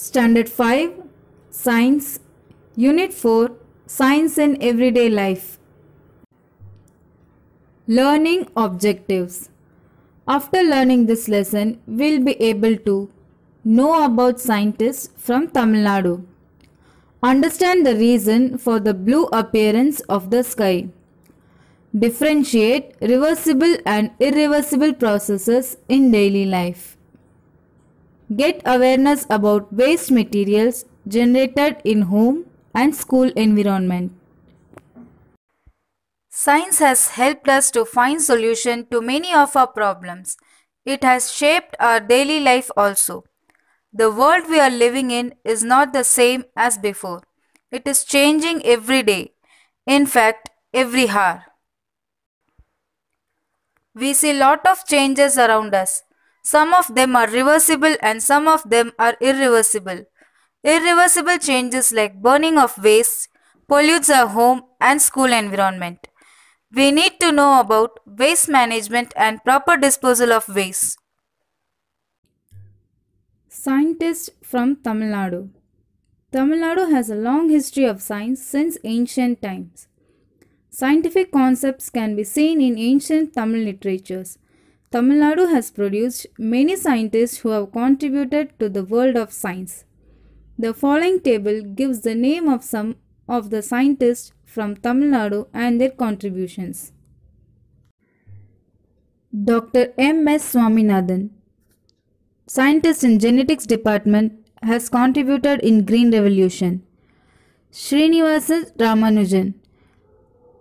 Standard 5 Science Unit 4 Science in Everyday Life. Learning Objectives. After learning this lesson, we'll be able to know about scientists from Tamil Nadu, understand the reason for the blue appearance of the sky, differentiate reversible and irreversible processes in daily life, get awareness about waste materials generated in home and school environment. Science has helped us to find solutions to many of our problems. It has shaped our daily life also. The world we are living in is not the same as before. It is changing every day. In fact, every hour. We see lot of changes around us. Some of them are reversible and some of them are irreversible. Irreversible changes like burning of waste pollutes our home and school environment. We need to know about waste management and proper disposal of waste. Scientists from Tamil Nadu. Tamil Nadu has a long history of science since ancient times. Scientific concepts can be seen in ancient Tamil literatures. Tamil Nadu has produced many scientists who have contributed to the world of science. The following table gives the name of some of the scientists from Tamil Nadu and their contributions. Dr. M.S. Swaminathan, scientist in genetics department, has contributed in Green Revolution. Srinivasa Ramanujan,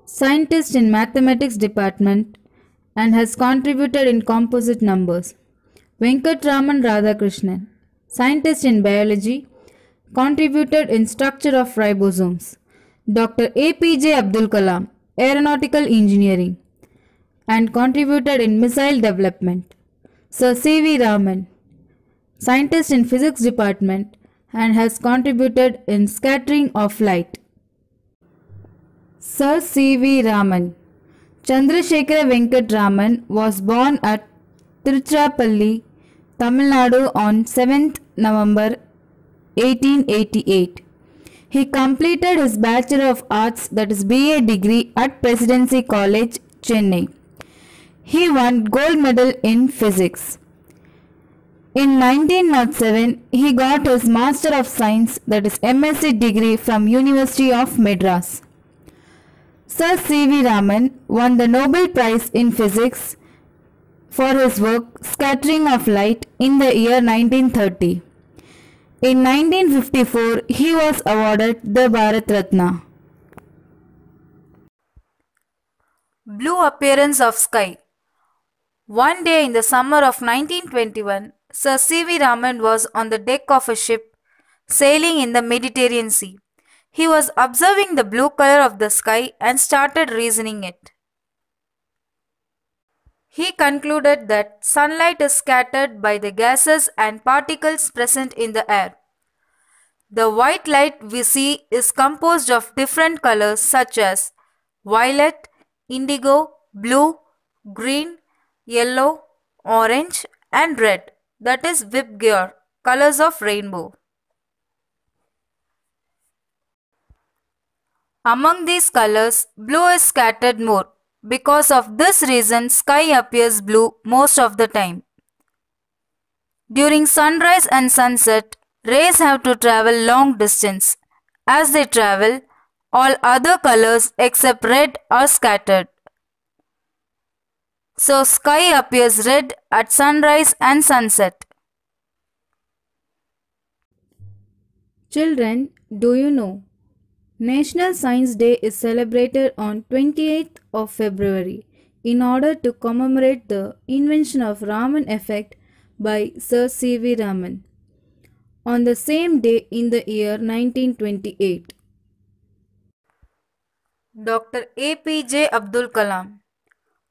scientist in mathematics department and has contributed in composite numbers. Venkatraman Radhakrishnan, scientist in biology, contributed in structure of ribosomes. Dr. APJ Abdul Kalam, aeronautical engineering and contributed in missile development. Sir C.V. Raman, scientist in physics department and has contributed in scattering of light. Sir C.V. Raman. Chandrasekhara Venkat Raman was born at Tiruchirappalli, Tamil Nadu on 7th November 1888. He completed his Bachelor of Arts, that is BA degree at Presidency College, Chennai. He won gold medal in physics. In 1907, he got his Master of Science, that is MSc degree from University of Madras. Sir C.V. Raman won the Nobel Prize in Physics for his work Scattering of Light in the year 1930. In 1954, he was awarded the Bharat Ratna. Blue appearance of sky. One day in the summer of 1921, Sir C.V. Raman was on the deck of a ship sailing in the Mediterranean Sea. He was observing the blue color of the sky and started reasoning it. He concluded that sunlight is scattered by the gases and particles present in the air. The white light we see is composed of different colors such as violet, indigo, blue, green, yellow, orange and red, that is Vibgyor, colors of rainbow. Among these colors, blue is scattered more. Because of this reason, sky appears blue most of the time. During sunrise and sunset, rays have to travel long distance. As they travel, all other colors except red are scattered. So sky appears red at sunrise and sunset. Children, do you know? National Science Day is celebrated on 28th of February in order to commemorate the invention of Raman effect by Sir C.V. Raman on the same day in the year 1928. Dr. APJ Abdul Kalam.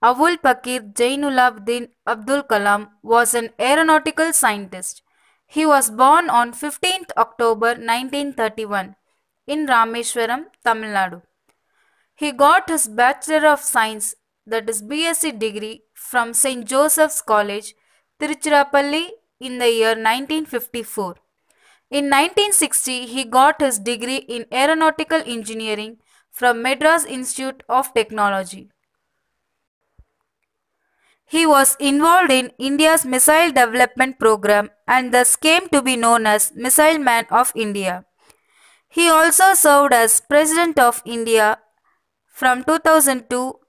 Abul Pakir Jainulabdin Abdul Kalam was an aeronautical scientist. He was born on 15th October 1931. In Rameswaram, Tamil Nadu. He got his Bachelor of Science, that is BSc degree from St. Joseph's College, Tiruchirappalli in the year 1954. In 1960, he got his degree in aeronautical engineering from Madras Institute of Technology. He was involved in India's missile development program and thus came to be known as Missile Man of India. He also served as President of India from 2002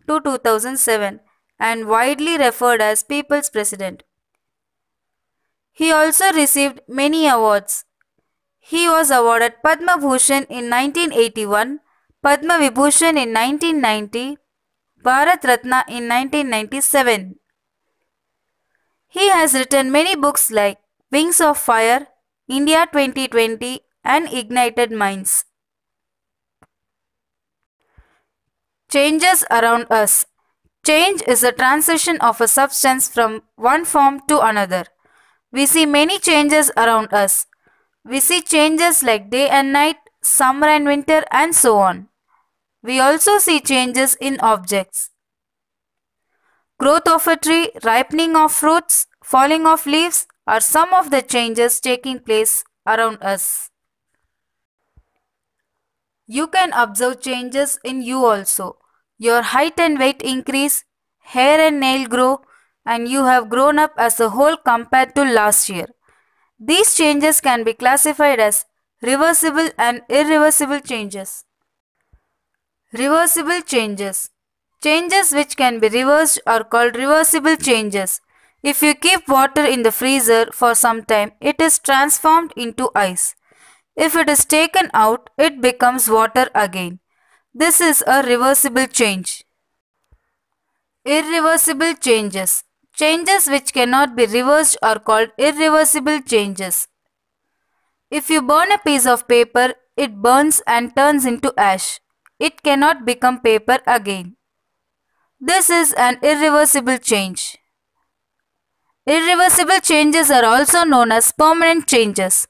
to 2007 and widely referred as People's President. He also received many awards. He was awarded Padma Bhushan in 1981, Padma Vibhushan in 1990, Bharat Ratna in 1997. He has written many books like Wings of Fire, India 2020 and Ignited Minds. Changes around us. Change is a transition of a substance from one form to another. We see many changes around us. We see changes like day and night, summer and winter and so on. We also see changes in objects. Growth of a tree, ripening of fruits, falling of leaves are some of the changes taking place around us. You can observe changes in you also. Your height and weight increase, hair and nail grow, and you have grown up as a whole compared to last year. These changes can be classified as reversible and irreversible changes. Reversible changes. Changes which can be reversed are called reversible changes. If you keep water in the freezer for some time, it is transformed into ice. If it is taken out, it becomes water again. This is a reversible change. Irreversible changes. Changes which cannot be reversed are called irreversible changes. If you burn a piece of paper, it burns and turns into ash. It cannot become paper again. This is an irreversible change. Irreversible changes are also known as permanent changes.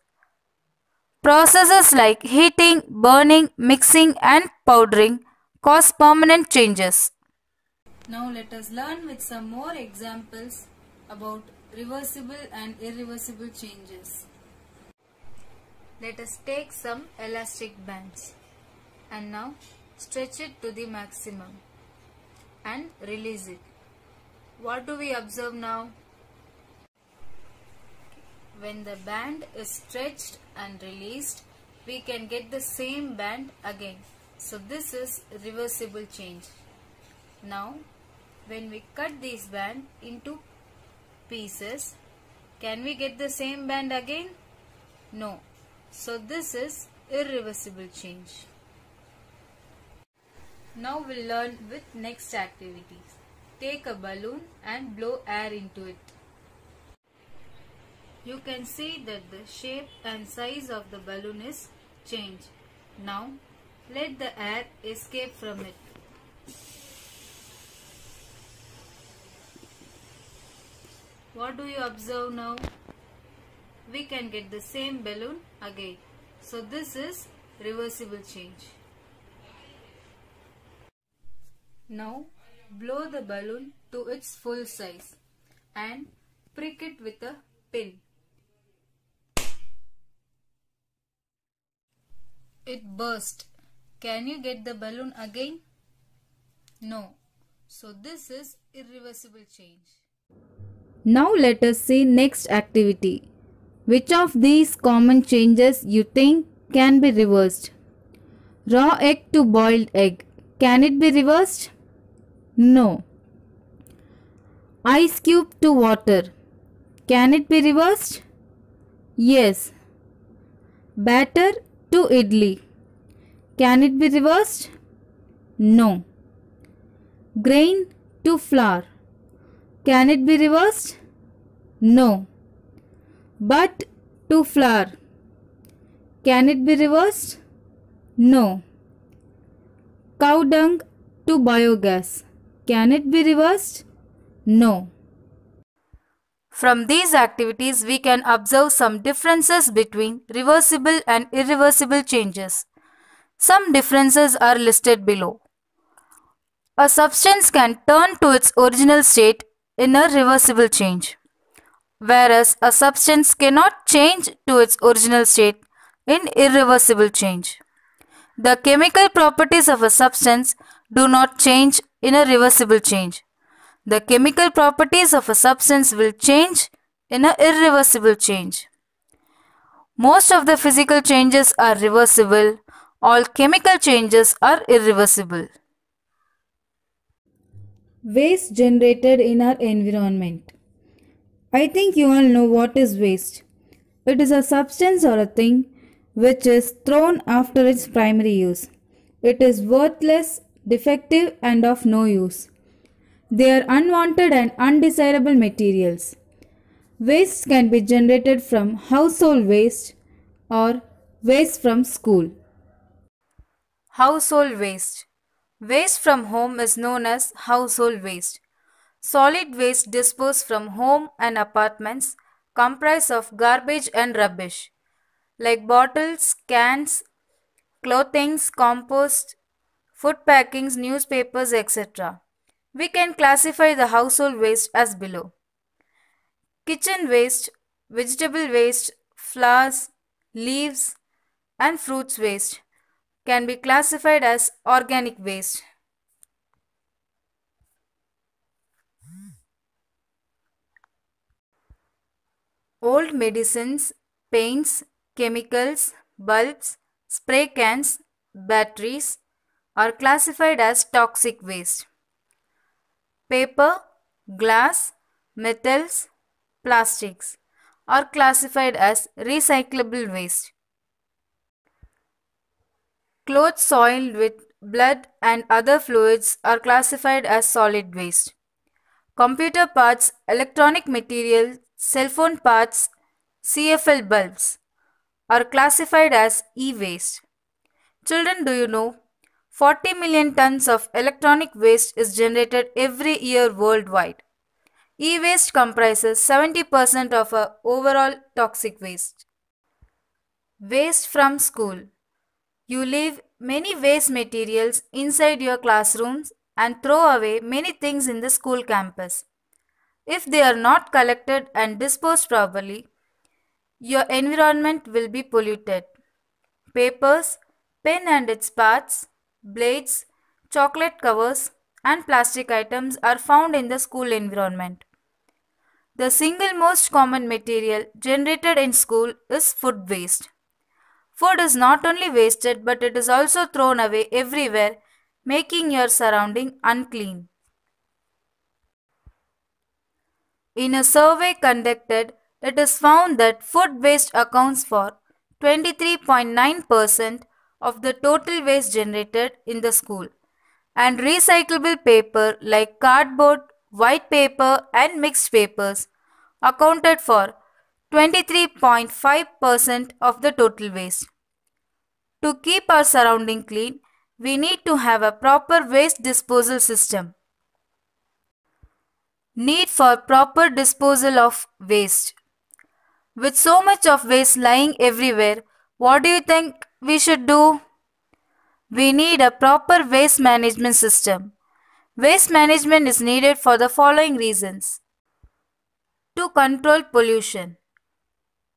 Processes like heating, burning, mixing and powdering cause permanent changes. Now let us learn with some more examples about reversible and irreversible changes. Let us take some elastic bands and now stretch it to the maximum and release it. What do we observe now? When the band is stretched and released, we can get the same band again. So this is reversible change. Now, when we cut this band into pieces, can we get the same band again? No. So this is irreversible change. Now we'll learn with next activities. Take a balloon and blow air into it. You can see that the shape and size of the balloon is changed. Now let the air escape from it. What do you observe now? We can get the same balloon again. So this is reversible change. Now blow the balloon to its full size and prick it with a pin. It burst. Can you get the balloon again? No. So this is irreversible change. Now let us see next activity. Which of these common changes you think can be reversed? Raw egg to boiled egg. Can it be reversed? No. Ice cube to water. Can it be reversed? Yes. Batter to idli. Can it be reversed? No. Grain to flour. Can it be reversed? No. Butt to flour. Can it be reversed? No. Cow dung to biogas. Can it be reversed? No. From these activities, we can observe some differences between reversible and irreversible changes. Some differences are listed below. A substance can turn to its original state in a reversible change. whereas a substance cannot change to its original state in irreversible change. The chemical properties of a substance do not change in a reversible change. The chemical properties of a substance will change in an irreversible change. Most of the physical changes are reversible. All chemical changes are irreversible. Waste generated in our environment. I think you all know what is waste. It is a substance or a thing which is thrown after its primary use. It is worthless, defective, and of no use. They are unwanted and undesirable materials. Waste can be generated from household waste or waste from school. Household waste. Waste from home is known as household waste. Solid waste disposed from home and apartments comprise of garbage and rubbish like bottles, cans, clothings, compost, food packings, newspapers, etc. We can classify the household waste as below. Kitchen waste, vegetable waste, flowers, leaves, and fruits waste can be classified as organic waste. Old medicines, paints, chemicals, bulbs, spray cans, batteries are classified as toxic waste. Paper, glass, metals, plastics are classified as recyclable waste. Clothes soiled with blood and other fluids are classified as solid waste. Computer parts, electronic material, cell phone parts, CFL bulbs are classified as e-waste. Children, do you know 40 million tons of electronic waste is generated every year worldwide. E-waste comprises 70% of our overall toxic waste. Waste from school. You leave many waste materials inside your classrooms and throw away many things in the school campus. If they are not collected and disposed properly, your environment will be polluted. Papers, pen and its parts, blades, chocolate covers, and plastic items are found in the school environment. The single most common material generated in school is food waste. Food is not only wasted but it is also thrown away everywhere, making your surrounding unclean. In a survey conducted, it is found that food waste accounts for 23.9% of the total waste generated in the school, and recyclable paper like cardboard, white paper, and mixed papers accounted for 23.5% of the total waste. To keep our surrounding clean, we need to have a proper waste disposal system. Need for proper disposal of waste. With so much of waste lying everywhere, what do you think we should do? We need a proper waste management system. Waste management is needed for the following reasons. To control pollution.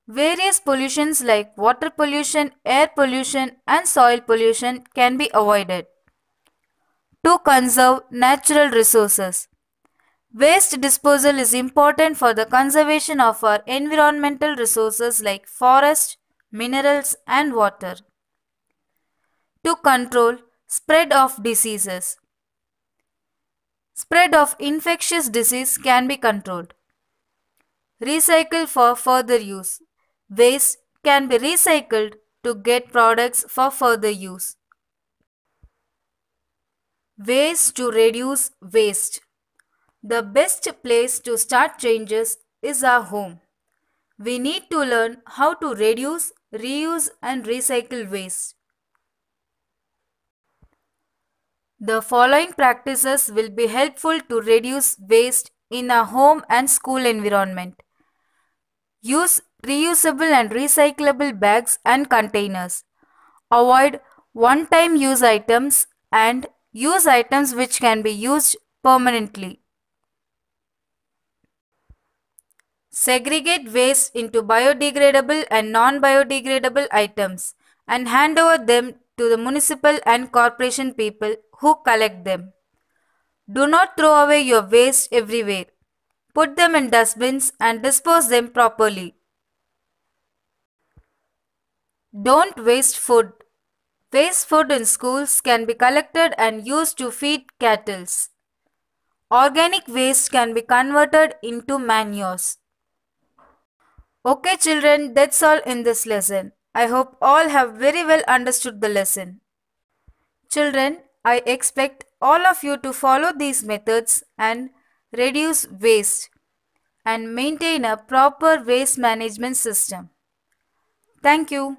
Various pollutions like water pollution, air pollution, and soil pollution can be avoided. To conserve natural resources. Waste disposal is important for the conservation of our environmental resources like forest, minerals, and water. To control spread of diseases. Spread of infectious disease can be controlled. Recycle for further use. Waste can be recycled to get products for further use. Ways to reduce waste. The best place to start changes is our home. We need to learn how to reduce, reuse, and recycle waste. The following practices will be helpful to reduce waste in a home and school environment. Use reusable and recyclable bags and containers. Avoid one-time use items and use items which can be used permanently. Segregate waste into biodegradable and non-biodegradable items and hand over them to the municipal and corporation people who collect them. Do not throw away your waste everywhere. Put them in dustbins and dispose them properly. Don't waste food. Waste food in schools can be collected and used to feed cattle. Organic waste can be converted into manures. Okay children, that's all in this lesson. I hope all have very well understood the lesson. Children, I expect all of you to follow these methods and reduce waste and maintain a proper waste management system. Thank you.